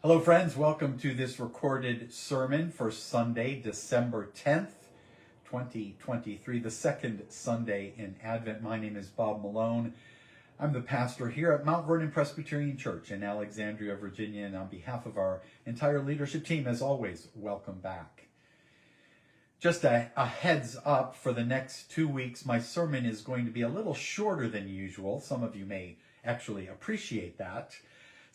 Hello, friends. Welcome to this recorded sermon for Sunday, December 10th, 2023, the second Sunday in Advent. My name is Bob Malone. I'm the pastor here at Mount Vernon Presbyterian Church in Alexandria, Virginia, and on behalf of our entire leadership team, as always, welcome back. Just a heads up, for the next 2 weeks, my sermon is going to be a little shorter than usual. Some of you may actually appreciate that,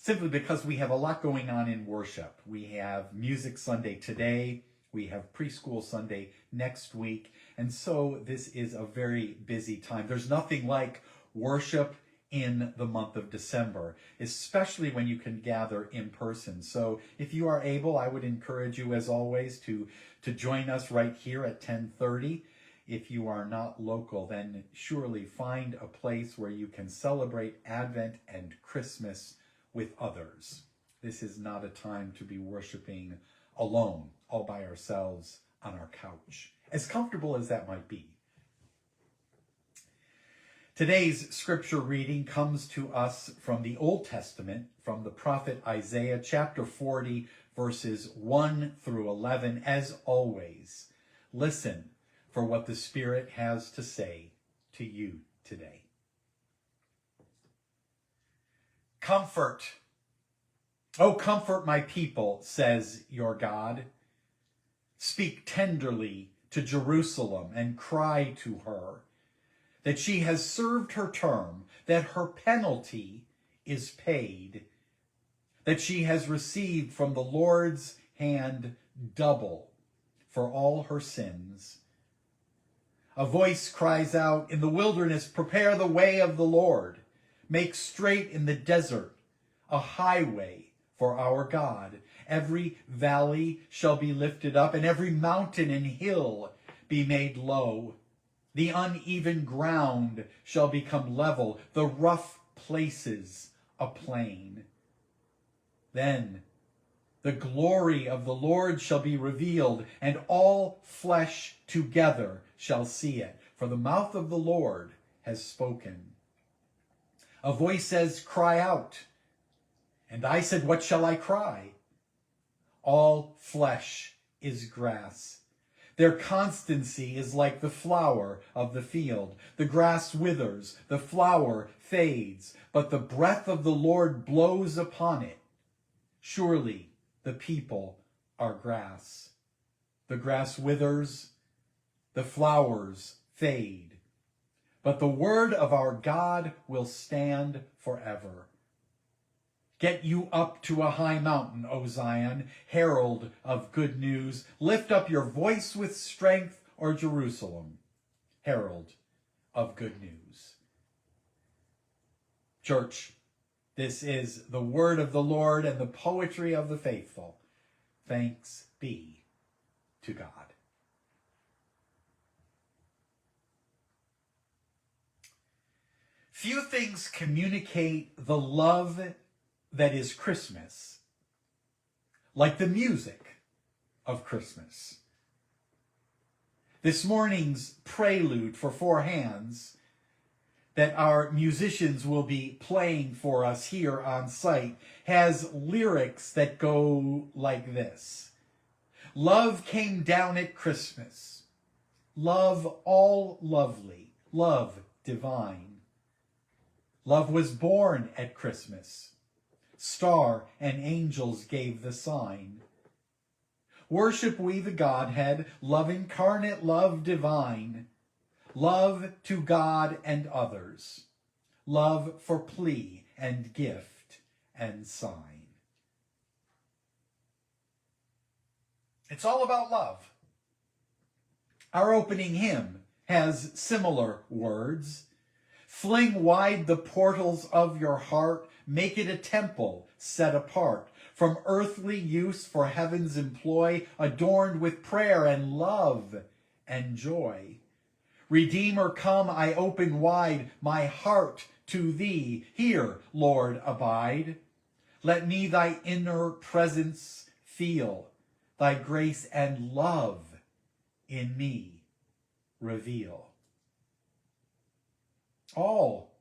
simply because we have a lot going on in worship. We have Music Sunday today, we have Preschool Sunday next week, and so this is a very busy time. There's nothing like worship in the month of December, especially when you can gather in person. So if you are able, I would encourage you, as always, to join us right here at 10:30. If you are not local, then surely find a place where you can celebrate Advent and Christmas with others. This is not a time to be worshiping alone, all by ourselves on our couch, as comfortable as that might be. Today's scripture reading comes to us from the Old Testament, from the prophet Isaiah, chapter 40, verses 1 through 11. As always, listen for what the Spirit has to say to you today. Comfort, oh, comfort my people, says your God. Speak tenderly to Jerusalem and cry to her that she has served her term, that her penalty is paid, that she has received from the Lord's hand double for all her sins. A voice cries out in the wilderness, prepare the way of the Lord. Make straight in the desert a highway for our God. Every valley shall be lifted up, and every mountain and hill be made low. The uneven ground shall become level, the rough places a plain. Then the glory of the Lord shall be revealed, and all flesh together shall see it. For the mouth of the Lord has spoken. A voice says, cry out. And I said, what shall I cry? All flesh is grass. Their constancy is like the flower of the field. The grass withers, the flower fades, but the breath of the Lord blows upon it. Surely the people are grass. The grass withers, the flowers fade, but the word of our God will stand forever. Get you up to a high mountain, O Zion, herald of good news. Lift up your voice with strength, O Jerusalem, herald of good news. Church, this is the word of the Lord and the poetry of the faithful. Thanks be to God. Few things communicate the love that is Christmas like the music of Christmas. This morning's prelude for four hands that our musicians will be playing for us here on site has lyrics that go like this. Love came down at Christmas. Love all lovely. Love divine. Love was born at Christmas. Star and angels gave the sign. Worship we the Godhead, love incarnate, love divine. Love to God and others. Love for plea and gift and sign. It's all about love. Our opening hymn has similar words. Fling wide the portals of your heart, make it a temple set apart, from earthly use for heaven's employ, adorned with prayer and love and joy. Redeemer, come, I open wide my heart to thee. Here, Lord, abide. Let me thy inner presence feel, thy grace and love in me reveal. All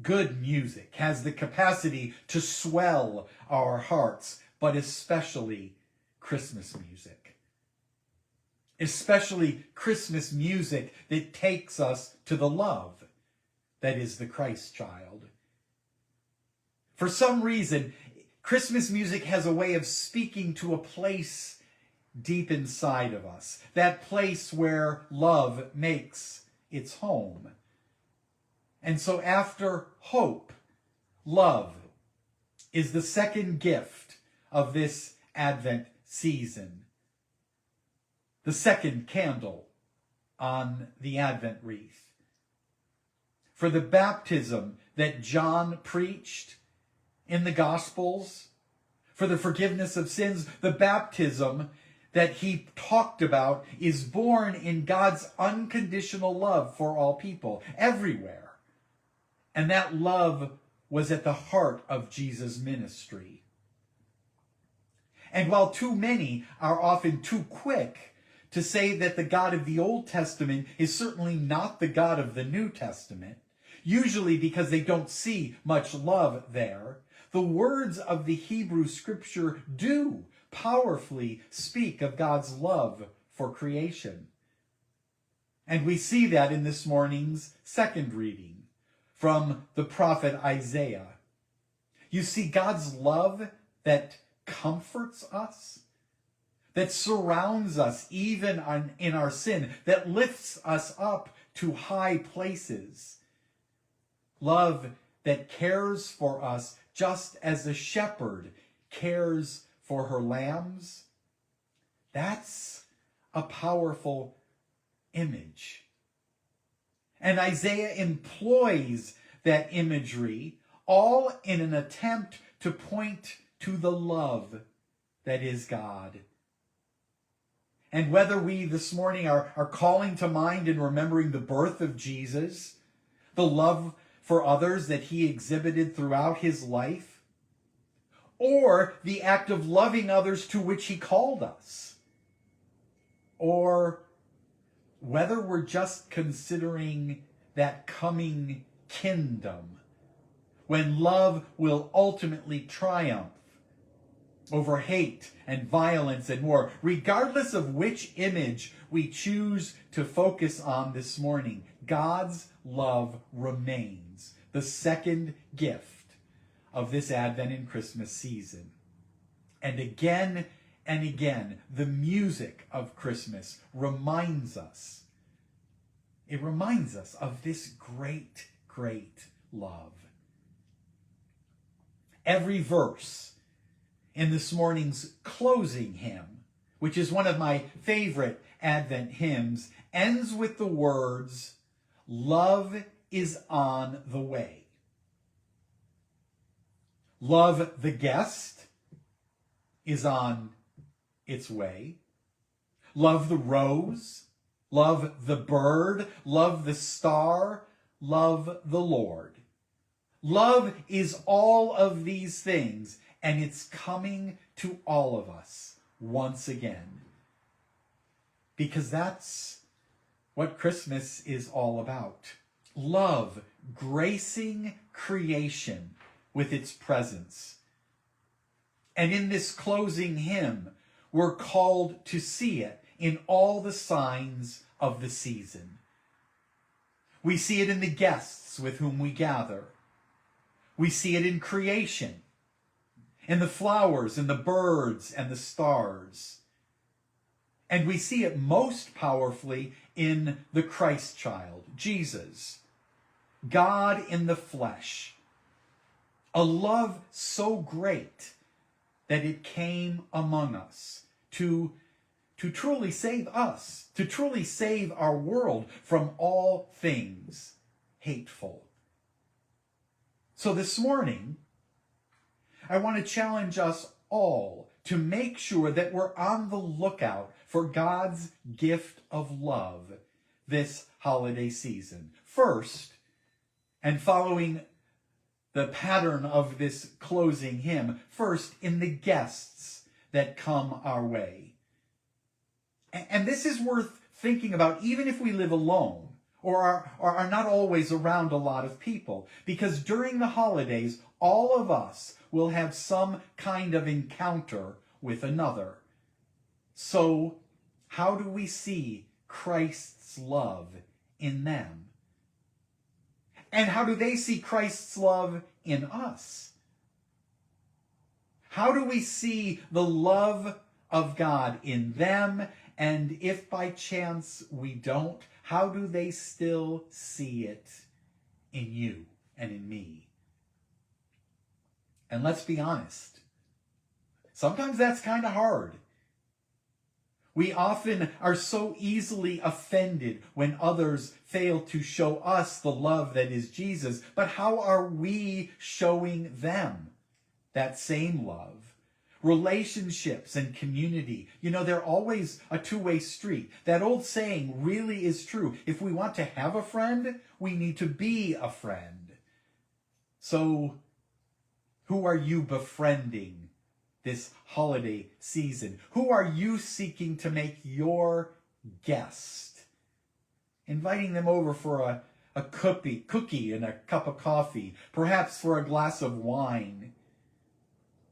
good music has the capacity to swell our hearts, but especially Christmas music. Especially Christmas music that takes us to the love that is the Christ child. For some reason, Christmas music has a way of speaking to a place deep inside of us, that place where love makes its home. And so after hope, love is the second gift of this Advent season. The second candle on the Advent wreath. For the baptism that John preached in the Gospels, for the forgiveness of sins, the baptism that he talked about is born in God's unconditional love for all people, everywhere. And that love was at the heart of Jesus' ministry. And while too many are often too quick to say that the God of the Old Testament is certainly not the God of the New Testament, usually because they don't see much love there, the words of the Hebrew Scripture do powerfully speak of God's love for creation. And we see that in this morning's second reading from the prophet Isaiah. You see God's love that comforts us, that surrounds us even in our sin, that lifts us up to high places. Love that cares for us just as a shepherd cares for her lambs. That's a powerful image. And Isaiah employs that imagery all in an attempt to point to the love that is God. And whether we this morning are calling to mind and remembering the birth of Jesus, the love for others that he exhibited throughout his life, or the act of loving others to which he called us, or whether we're just considering that coming kingdom when love will ultimately triumph over hate and violence and war. Regardless of which image we choose to focus on this morning, God's love remains the second gift of this Advent and Christmas season. And again, the music of Christmas reminds us. It reminds us of this great, great love. Every verse in this morning's closing hymn, which is one of my favorite Advent hymns, ends with the words, "Love is on the way." Love the guest is on its way. Love the rose, love the bird, love the star, love the Lord. Love is all of these things, and it's coming to all of us once again. Because that's what Christmas is all about. Love gracing creation with its presence. And in this closing hymn, we're called to see it in all the signs of the season. We see it in the guests with whom we gather. We see it in creation, in the flowers and the birds and the stars. And we see it most powerfully in the Christ child, Jesus, God in the flesh. A love so great that it came among us to truly save us, to truly save our world from all things hateful. So this morning, I want to challenge us all to make sure that we're on the lookout for God's gift of love this holiday season. First, and following the pattern of this closing hymn, first in the guests that come our way. And this is worth thinking about even if we live alone or are not always around a lot of people. Because during the holidays, All of us will have some kind of encounter with another. So, how do we see Christ's love in them? And how do they see Christ's love in us? How do we see the love of God in them? And if by chance we don't, how do they still see it in you and in me? And let's be honest, sometimes that's kind of hard. We often are so easily offended when others fail to show us the love that is Jesus. But how are we showing them that same love? Relationships and community, they're always a two-way street. That old saying really is true. If we want to have a friend, we need to be a friend. So, who are you befriending this holiday season? Who are you seeking to make your guest? Inviting them over for a cookie and a cup of coffee, perhaps for a glass of wine.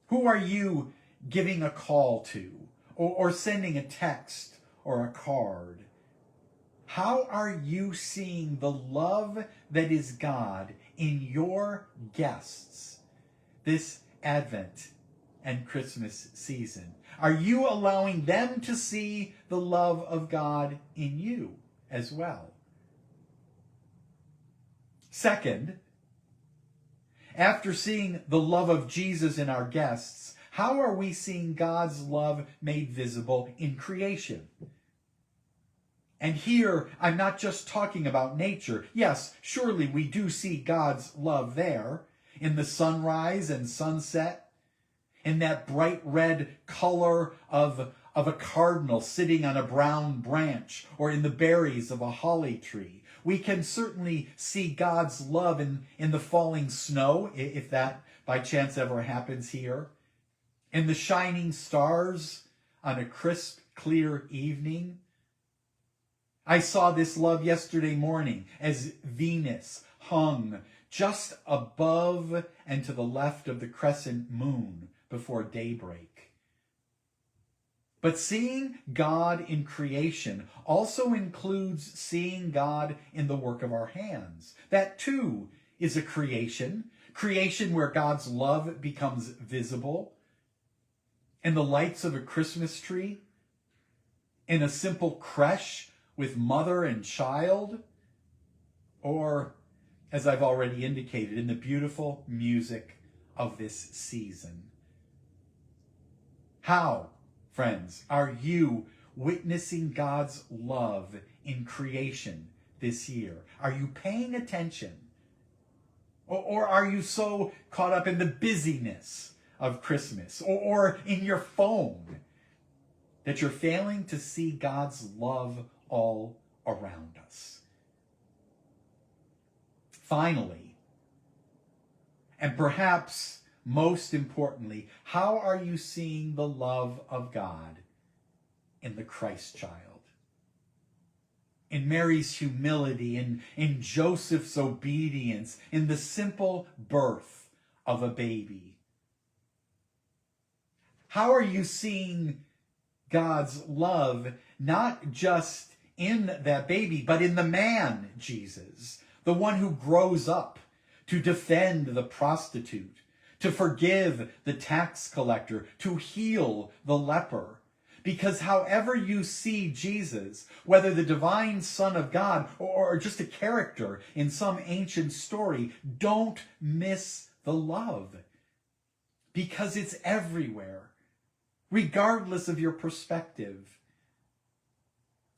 Who are you giving a call to, or sending a text or a card? How are you seeing the love that is God in your guests this Advent and Christmas season? Are you allowing them to see the love of God in you as well? Second, after seeing the love of Jesus in our guests, how are we seeing God's love made visible in creation? And here, I'm not just talking about nature. Yes, surely we do see God's love there in the sunrise and sunset, in that bright red color of a cardinal sitting on a brown branch, or in the berries of a holly tree. We can certainly see God's love in the falling snow, if that by chance ever happens here, in the shining stars on a crisp, clear evening. I saw this love yesterday morning as Venus hung just above and to the left of the crescent moon before daybreak. But seeing God in creation also includes seeing God in the work of our hands. That too is a creation where God's love becomes visible. In the lights of a Christmas tree, in a simple creche with mother and child, or, as I've already indicated, in the beautiful music of this season. How, friends, are you witnessing God's love in creation this year? Are you paying attention? Or are you so caught up in the busyness of Christmas or in your phone that you're failing to see God's love all around us? Finally, and perhaps most importantly, how are you seeing the love of God in the Christ child? In Mary's humility, in Joseph's obedience, in the simple birth of a baby? How are you seeing God's love not just in that baby, but in the man, Jesus, the one who grows up to defend the prostitute, to forgive the tax collector, to heal the leper? Because however you see Jesus, whether the divine Son of God or just a character in some ancient story, don't miss the love. Because it's everywhere, regardless of your perspective.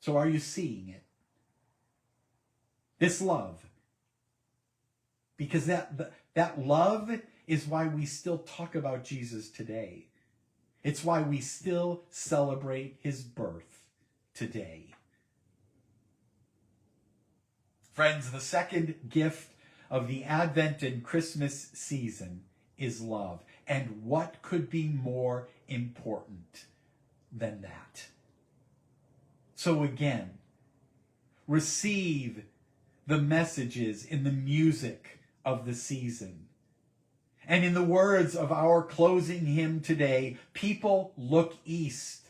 So are you seeing it? This love. Because that love is why we still talk about Jesus today. It's why we still celebrate his birth today. Friends, the second gift of the Advent and Christmas season is love. And what could be more important than that? So again, receive the messages in the music of the season. And in the words of our closing hymn today, people look east.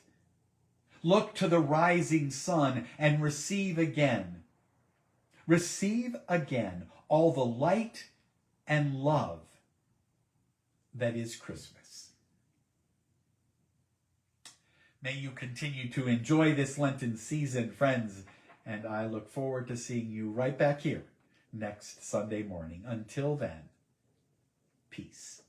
Look to the rising sun and receive again. Receive again all the light and love that is Christmas. May you continue to enjoy this Lenten season, friends, and I look forward to seeing you right back here next Sunday morning. Until then, peace.